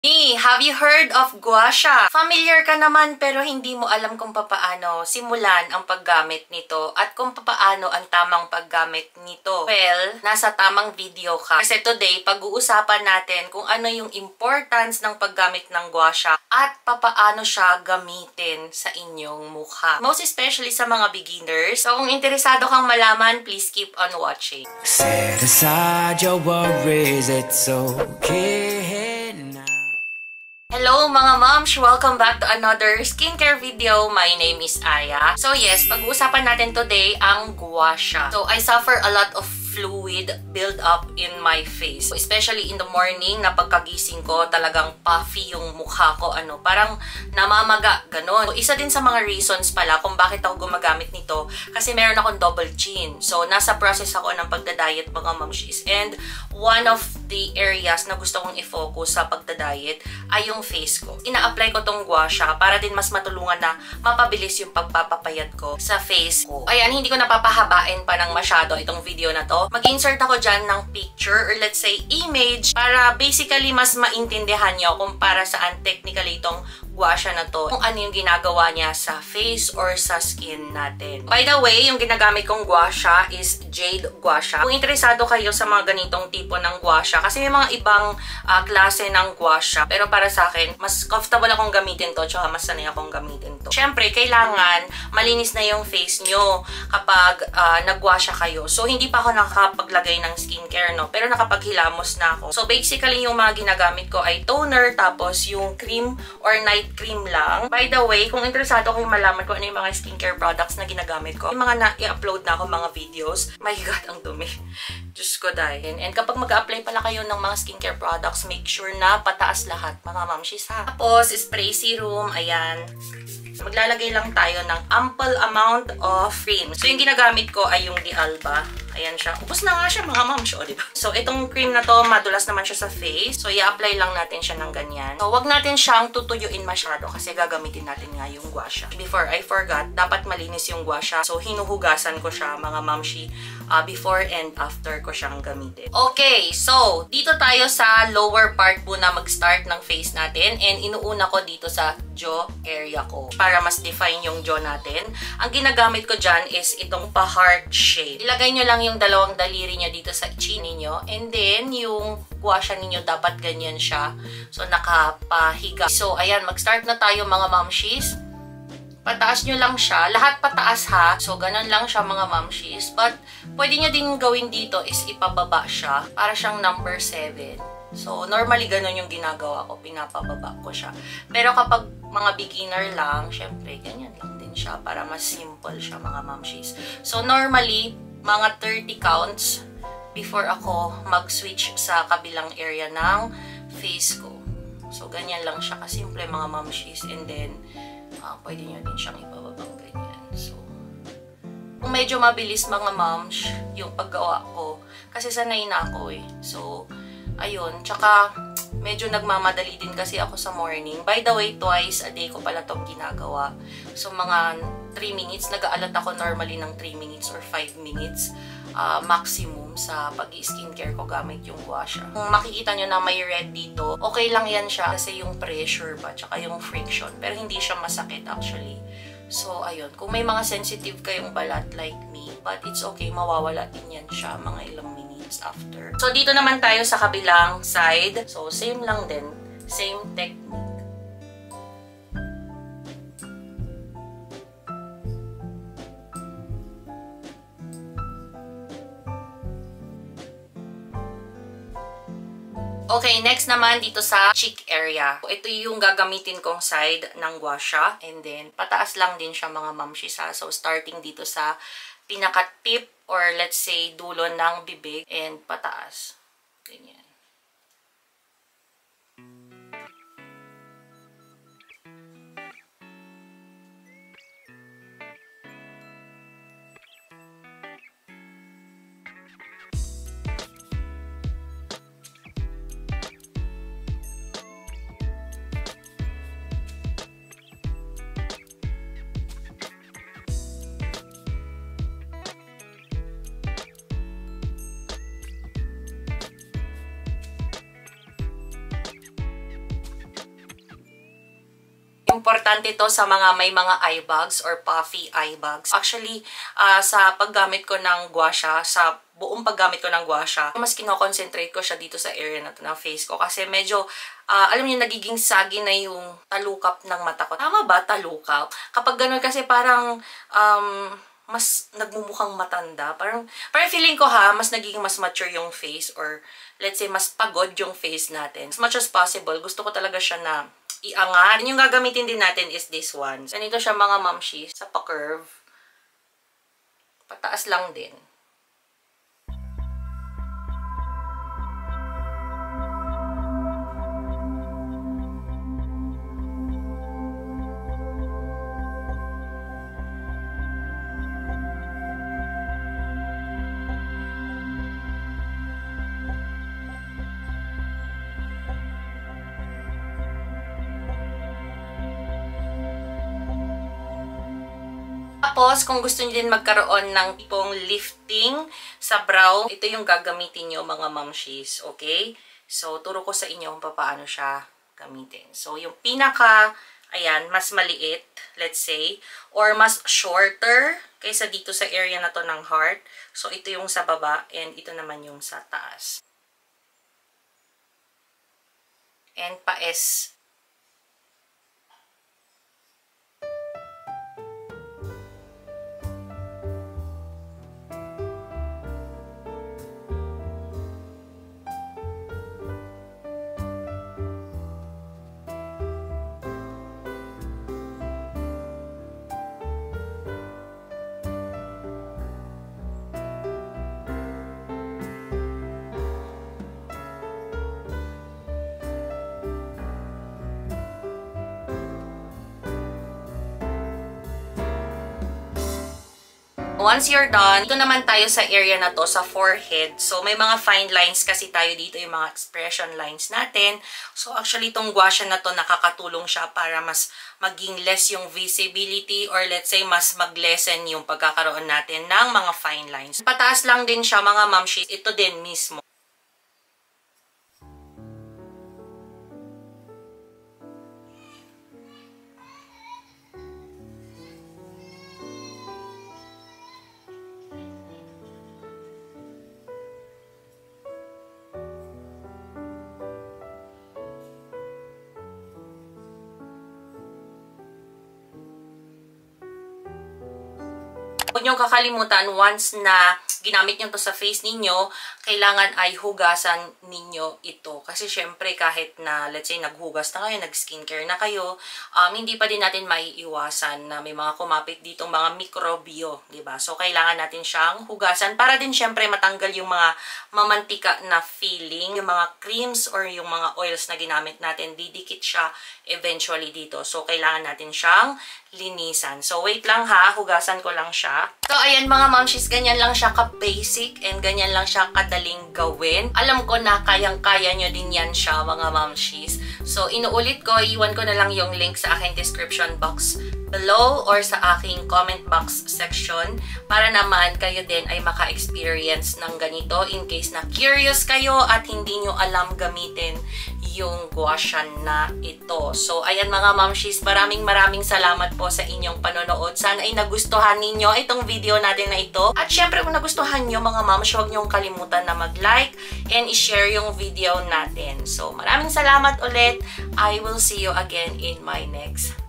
Have you heard of gua sha? Familiar ka naman pero hindi mo alam kung papaano simulan ang paggamit nito at kung papaano ang tamang paggamit nito. Well, nasa tamang video ka. Kasi today, pag-uusapan natin kung ano yung importance ng paggamit ng gua sha at papaano siya gamitin sa inyong mukha. Most especially sa mga beginners. So kung interesado kang malaman, please keep on watching. Set aside your worries, it's okay now. Hello mga moms! Welcome back to another skincare video. My name is Aya. So yes, pag-uusapan natin today ang gua sha. So I suffer a lot of fluid build up in my face. So, especially in the morning, na pagkagising ko, talagang puffy yung mukha ko. Parang namamaga, ganun. So, isa din sa mga reasons pala kung bakit ako gumagamit nito, kasi meron akong double chin. So, nasa process ako ng pagda-diet mga momshies. And one of the areas na gusto kong i-focus sa pagda-diet ay yung face ko. Ina-apply ko tong gua sha para din mas matulungan na mapabilis yung pagpapapayat ko sa face ko. Ayan, hindi ko napapahabain pa ng masyado itong video na to. Mag-insert ako dyan ng picture or let's say image para basically mas maintindihan nyo kung para saan technically itong gua sha na to, kung ano yung ginagawa niya sa face or sa skin natin. By the way, yung ginagamit kong gua sha is Jade Gua Sha. Kung interesado kayo sa mga ganitong tipo ng gua sha, kasi may mga ibang klase ng gua sha, pero para sa akin, mas comfortable akong gamitin to, tsaka mas sanay akong gamitin to. Syempre, kailangan malinis na yung face nyo kapag nag-gua sha kayo. So, hindi pa ako nakapaglagay ng skincare, no? Pero nakapaghilamos na ako. So, basically, yung mga ginagamit ko ay toner, tapos yung cream or night cream lang. By the way, kung interesado kayo malaman kung ano yung mga skincare products na ginagamit ko, yung mga na-i-upload na ako mga videos, my God, ang dumi. Diyos ko dahil. And kapag mag-apply pala kayo ng mga skincare products, make sure na pataas lahat, mga mamshis ha. Tapos, spray serum, ayan. Maglalagay lang tayo ng ample amount of cream. So, yung ginagamit ko ay yung Di Alba. Ayan siya. Ubus na nga siya mga moms, o diba? So, itong cream na to, madulas naman siya sa face. So, i-apply lang natin siya ng ganyan. So, wag natin siyang tutuyuin masyado kasi gagamitin natin nga yung gua sha. Before I forgot, dapat malinis yung gua sha. So, hinuhugasan ko siya mga momshi before and after ko siyang gamitin. Okay, so, dito tayo sa lower part po na mag-start ng face natin. And inuuna ko dito sa jaw area ko para mas define yung jaw natin. Ang ginagamit ko dyan is itong pa-heart shape. Ilagay nyo lang yung dalawang daliri nyo dito sa chin ninyo. And then, yung gua sha ninyo dapat ganyan siya. So, nakapahiga. So, ayan, mag-start na tayo mga momshies. Pataas nyo lang siya. Lahat pataas ha. So, ganun lang siya mga momshies. But, pwede nyo din gawin dito is ipababa siya. Para siyang number 7. So, normally ganun yung ginagawa ko. Pinapababa ko siya. Pero kapag mga beginner lang, syempre, ganyan lang din siya. Para mas simple siya mga momshies. So, normally, mga 30 counts before ako mag-switch sa kabilang area ng face ko. So, ganyan lang siya kasimple mga momshies. And then, pwede nyo din siyang ipababang ganyan. So, kung medyo mabilis mga moms yung paggawa ko, kasi sanay na ako eh. So, ayun. Tsaka, medyo nagmamadali din kasi ako sa morning. By the way, twice a day ko pala itong ginagawa. So, mga 3 minutes. Nag-aalat ako normally ng 3 minutes or 5 minutes maximum sa pag-skincare ko gamit yung gua sha. Kung makikita nyo na may red dito, okay lang yan siya kasi yung pressure ba, tsaka yung friction. Pero hindi siya masakit actually. So, ayun. Kung may mga sensitive kayong balat like me, but it's okay, mawawala din yan siya mga ilang minutes after. So, dito naman tayo sa kabilang side. So, same lang din. Same technique. Okay, next naman dito sa cheek area. Ito yung gagamitin kong side ng gua sha. And then, pataas lang din siya mga momshies ha. So, starting dito sa pinaka-tip or let's say dulo ng bibig and pataas. Ganyan. Importante to sa mga may mga eye bags or puffy eye bags. Actually, sa paggamit ko ng gua sha, sa buong paggamit ko ng gua sha, mas kino-concentrate ko siya dito sa area na to ng face ko. Kasi medyo, alam niyo, nagiging saggy na yung talukap ng mata ko. Tama ba? Talukap? Kapag ganun kasi parang, mas nagmumukhang matanda. Parang feeling ko mas nagiging mas mature yung face, or let's say, mas pagod yung face natin. As much as possible, gusto ko talaga siya na iangat. Yung gagamitin din natin is this one. Ganito siya mga mamshis, sa pa-curve. Pataas lang din. Tapos, kung gusto niyo din magkaroon ng tipong lifting sa brow, ito yung gagamitin niyo mga mamshis, okay? So, turo ko sa inyo kung paano siya gamitin. So, yung pinaka, ayan, mas maliit, let's say, or mas shorter kaysa dito sa area na to ng heart. So, ito yung sa baba, and ito naman yung sa taas. And pa-S. Once you're done, ito naman tayo sa area na to, sa forehead. So, may mga fine lines kasi tayo dito, yung mga expression lines natin. So, actually, itong gua sha na to, nakakatulong siya para mas maging less yung visibility, or let's say, mas mag-lessen yung pagkakaroon natin ng mga fine lines. Pataas lang din siya, mga mamshis. Ito din mismo. Huwag niyong kakalimutan, once na ginamit niyo to sa face ninyo, kailangan ay hugasan ninyo ito. Kasi syempre kahit na, let's say, naghugas na kayo, nag-skincare na kayo, hindi pa din natin maiiwasan na may mga kumapit ditong mga mikrobyo, diba? So, kailangan natin siyang hugasan para din syempre matanggal yung mga mamantika na feeling, yung mga creams or yung mga oils na ginamit natin, didikit siya eventually dito. So, kailangan natin siyang linisan. So, wait lang ha, hugasan ko lang siya. So, ayan mga mamshis, ganyan lang siya ka-basic and ganyan lang siya kadaling gawin. Alam ko na kayang-kaya nyo din yan siya mga mamshis. So, inuulit ko, iwan ko na lang yung link sa aking description box below or sa aking comment box section para naman kayo din ay maka-experience ng ganito in case na curious kayo at hindi nyo alam gamitin yung gua sha na ito. So, ayan mga mamshis, maraming salamat po sa inyong panonood. Sana ay nagustuhan ninyo itong video natin na ito. At syempre, kung nagustuhan nyo mga mams, huwag nyong kalimutan na mag-like and i-share yung video natin. So, maraming salamat ulit. I will see you again in my next